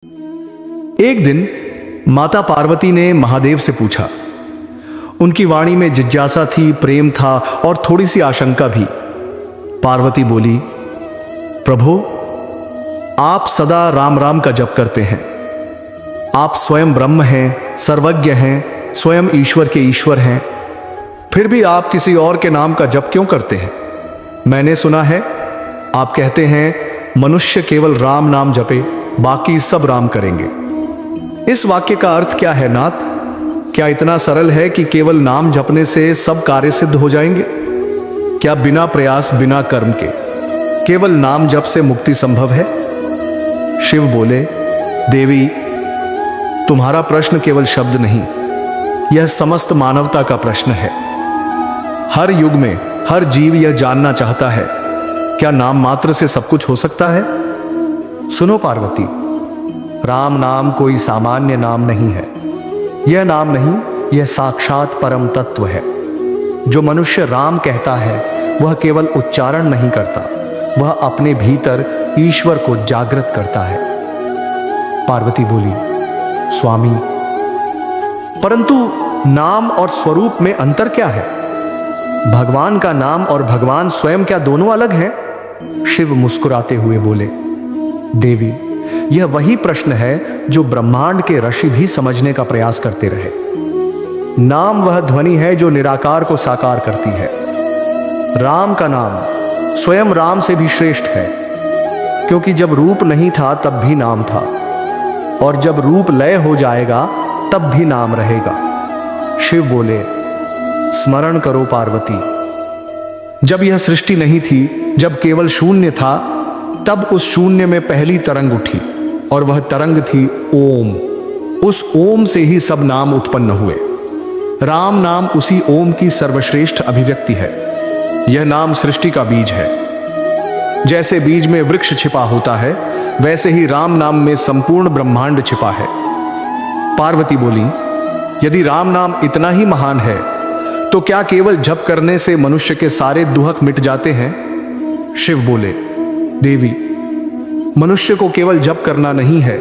एक दिन माता पार्वती ने महादेव से पूछा। उनकी वाणी में जिज्ञासा थी, प्रेम था और थोड़ी सी आशंका भी। पार्वती बोली, प्रभु, आप सदा राम राम का जप करते हैं। आप स्वयं ब्रह्म हैं, सर्वज्ञ हैं, स्वयं ईश्वर के ईश्वर हैं। फिर भी आप किसी और के नाम का जप क्यों करते हैं? मैंने सुना है आप कहते हैं मनुष्य केवल राम नाम जपे, बाकी सब राम करेंगे। इस वाक्य का अर्थ क्या है नाथ? क्या इतना सरल है कि केवल नाम जपने से सब कार्य सिद्ध हो जाएंगे? क्या बिना प्रयास बिना कर्म के केवल नाम जप से मुक्ति संभव है? शिव बोले, देवी, तुम्हारा प्रश्न केवल शब्द नहीं, यह समस्त मानवता का प्रश्न है। हर युग में हर जीव यह जानना चाहता है, क्या नाम मात्र से सब कुछ हो सकता है? सुनो पार्वती, राम नाम कोई सामान्य नाम नहीं है। यह नाम नहीं, यह साक्षात परम तत्व है। जो मनुष्य राम कहता है वह केवल उच्चारण नहीं करता, वह अपने भीतर ईश्वर को जागृत करता है। पार्वती बोली, स्वामी, परंतु नाम और स्वरूप में अंतर क्या है? भगवान का नाम और भगवान स्वयं क्या दोनों अलग हैं? शिव मुस्कुराते हुए बोले, देवी, यह वही प्रश्न है जो ब्रह्मांड के ऋषि भी समझने का प्रयास करते रहे। नाम वह ध्वनि है जो निराकार को साकार करती है। राम का नाम स्वयं राम से भी श्रेष्ठ है, क्योंकि जब रूप नहीं था तब भी नाम था, और जब रूप लय हो जाएगा तब भी नाम रहेगा। शिव बोले, स्मरण करो पार्वती, जब यह सृष्टि नहीं थी, जब केवल शून्य था, तब उस शून्य में पहली तरंग उठी और वह तरंग थी ओम। उस ओम से ही सब नाम उत्पन्न हुए। राम नाम उसी ओम की सर्वश्रेष्ठ अभिव्यक्ति है। यह नाम सृष्टि का बीज है। जैसे बीज में वृक्ष छिपा होता है, वैसे ही राम नाम में संपूर्ण ब्रह्मांड छिपा है। पार्वती बोली, यदि राम नाम इतना ही महान है तो क्या केवल जप करने से मनुष्य के सारे दुहक मिट जाते हैं? शिव बोले, देवी, मनुष्य को केवल जप करना नहीं है,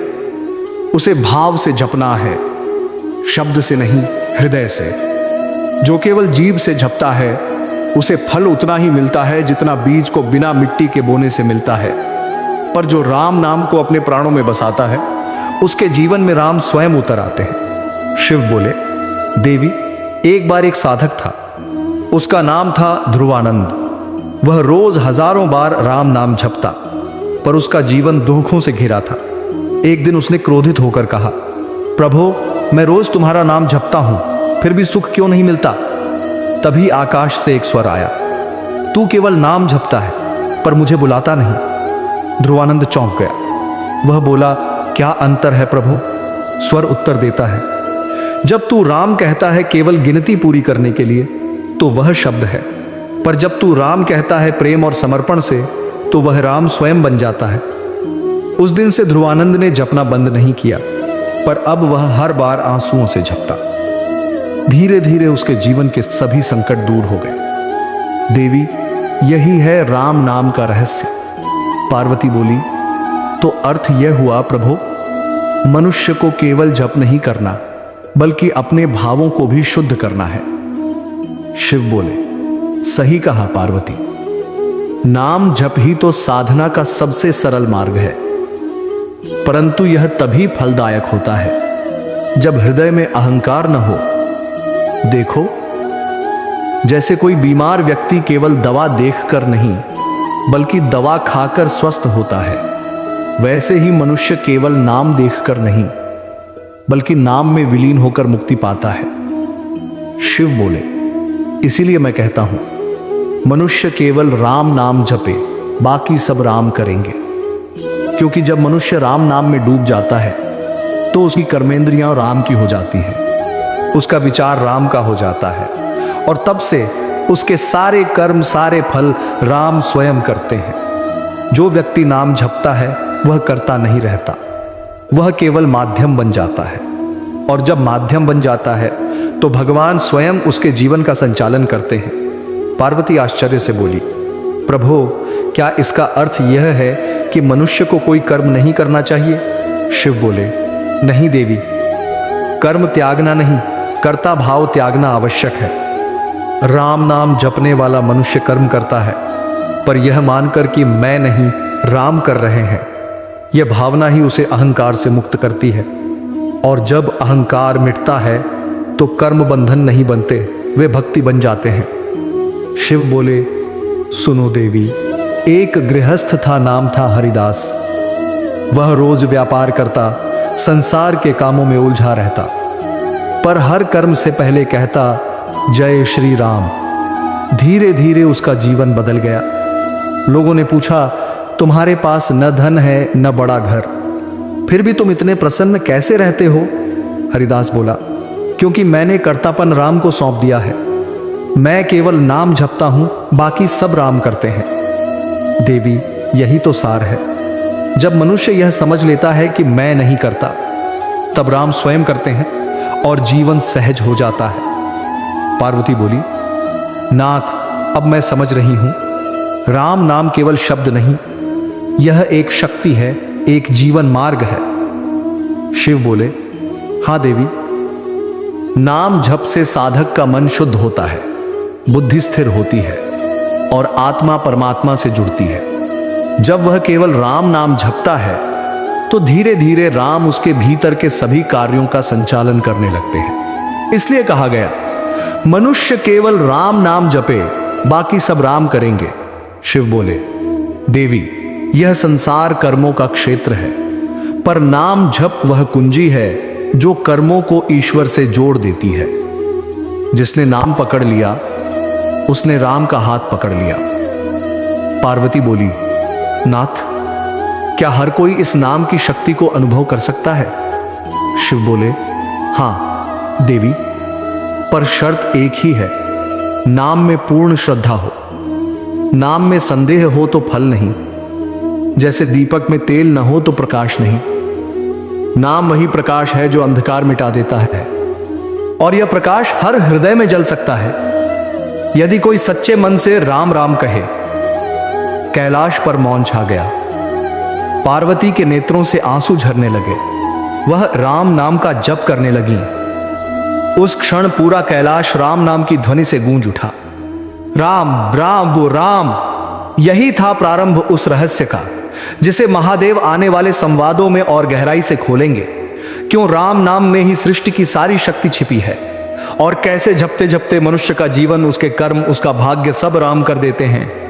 उसे भाव से जपना है, शब्द से नहीं, हृदय से। जो केवल जीभ से जपता है उसे फल उतना ही मिलता है जितना बीज को बिना मिट्टी के बोने से मिलता है। पर जो राम नाम को अपने प्राणों में बसाता है, उसके जीवन में राम स्वयं उतर आते हैं। शिव बोले, देवी, एक बार एक साधक था, उसका नाम था ध्रुवानंद। वह रोज हजारों बार राम नाम जपता, पर उसका जीवन दुखों से घिरा था। एक दिन उसने क्रोधित होकर कहा, प्रभु, मैं रोज तुम्हारा नाम जपता हूं, फिर भी सुख क्यों नहीं मिलता? तभी आकाश से एक स्वर आया, तू केवल नाम जपता है पर मुझे बुलाता नहीं। ध्रुवानंद चौंक गया। वह बोला, क्या अंतर है प्रभु? स्वर उत्तर देता है, जब तू राम कहता है केवल गिनती पूरी करने के लिए तो वह शब्द है, पर जब तू राम कहता है प्रेम और समर्पण से तो वह राम स्वयं बन जाता है। उस दिन से ध्रुवानंद ने जपना बंद नहीं किया, पर अब वह हर बार आंसुओं से जपता। धीरे धीरे उसके जीवन के सभी संकट दूर हो गए। देवी, यही है राम नाम का रहस्य। पार्वती बोली, तो अर्थ यह हुआ प्रभु, मनुष्य को केवल जप नहीं करना बल्कि अपने भावों को भी शुद्ध करना है। शिव बोले, सही कहा पार्वती, नाम जप ही तो साधना का सबसे सरल मार्ग है, परंतु यह तभी फलदायक होता है जब हृदय में अहंकार न हो। देखो, जैसे कोई बीमार व्यक्ति केवल दवा देखकर नहीं बल्कि दवा खाकर स्वस्थ होता है, वैसे ही मनुष्य केवल नाम देखकर नहीं बल्कि नाम में विलीन होकर मुक्ति पाता है। शिव बोले, इसीलिए मैं कहता हूं, मनुष्य केवल राम नाम जपे, बाकी सब राम करेंगे। क्योंकि जब मनुष्य राम नाम में डूब जाता है तो उसकी कर्मेंद्रियां राम की हो जाती हैं, उसका विचार राम का हो जाता है, और तब से उसके सारे कर्म सारे फल राम स्वयं करते हैं। जो व्यक्ति नाम जपता है वह करता नहीं रहता, वह केवल माध्यम बन जाता है, और जब माध्यम बन जाता है तो भगवान स्वयं उसके जीवन का संचालन करते हैं। पार्वती आश्चर्य से बोली, प्रभु, क्या इसका अर्थ यह है कि मनुष्य को कोई कर्म नहीं करना चाहिए? शिव बोले, नहीं देवी, कर्म त्यागना नहीं, कर्ता भाव त्यागना आवश्यक है। राम नाम जपने वाला मनुष्य कर्म करता है, पर यह मानकर कि मैं नहीं राम कर रहे हैं, यह भावना ही उसे अहंकार से मुक्त करती है। और जब अहंकार मिटता है तो कर्म बंधन नहीं बनते, वे भक्ति बन जाते हैं। शिव बोले, सुनो देवी, एक गृहस्थ था, नाम था हरिदास। वह रोज व्यापार करता, संसार के कामों में उलझा रहता, पर हर कर्म से पहले कहता जय श्री राम। धीरे धीरे उसका जीवन बदल गया। लोगों ने पूछा, तुम्हारे पास न धन है न बड़ा घर, फिर भी तुम इतने प्रसन्न कैसे रहते हो? हरिदास बोला, क्योंकि मैंने कर्तापन राम को सौंप दिया है। मैं केवल नाम जपता हूं, बाकी सब राम करते हैं। देवी, यही तो सार है। जब मनुष्य यह समझ लेता है कि मैं नहीं करता, तब राम स्वयं करते हैं और जीवन सहज हो जाता है। पार्वती बोली, नाथ, अब मैं समझ रही हूं, राम नाम केवल शब्द नहीं, यह एक शक्ति है, एक जीवन मार्ग है। शिव बोले, हां देवी, नाम जप से साधक का मन शुद्ध होता है, बुद्धि स्थिर होती है और आत्मा परमात्मा से जुड़ती है। जब वह केवल राम नाम जपता है तो धीरे धीरे राम उसके भीतर के सभी कार्यों का संचालन करने लगते हैं। इसलिए कहा गया, मनुष्य केवल राम नाम जपे, बाकी सब राम करेंगे। शिव बोले, देवी, यह संसार कर्मों का क्षेत्र है, पर नाम जप वह कुंजी है जो कर्मों को ईश्वर से जोड़ देती है। जिसने नाम पकड़ लिया उसने राम का हाथ पकड़ लिया। पार्वती बोली, नाथ, क्या हर कोई इस नाम की शक्ति को अनुभव कर सकता है? शिव बोले, हां देवी, पर शर्त एक ही है, नाम में पूर्ण श्रद्धा हो। नाम में संदेह हो तो फल नहीं, जैसे दीपक में तेल न हो तो प्रकाश नहीं। नाम वही प्रकाश है जो अंधकार मिटा देता है, और यह प्रकाश हर हृदय में जल सकता है यदि कोई सच्चे मन से राम राम कहे। कैलाश पर मौन छा गया। पार्वती के नेत्रों से आंसू झरने लगे। वह राम नाम का जप करने लगी। उस क्षण पूरा कैलाश राम नाम की ध्वनि से गूंज उठा। राम राम वो राम, यही था प्रारंभ उस रहस्य का, जिसे महादेव आने वाले संवादों में और गहराई से खोलेंगे। क्यों राम नाम में ही सृष्टि की सारी शक्ति छिपी है, और कैसे जपते जपते मनुष्य का जीवन, उसके कर्म, उसका भाग्य सब राम कर देते हैं।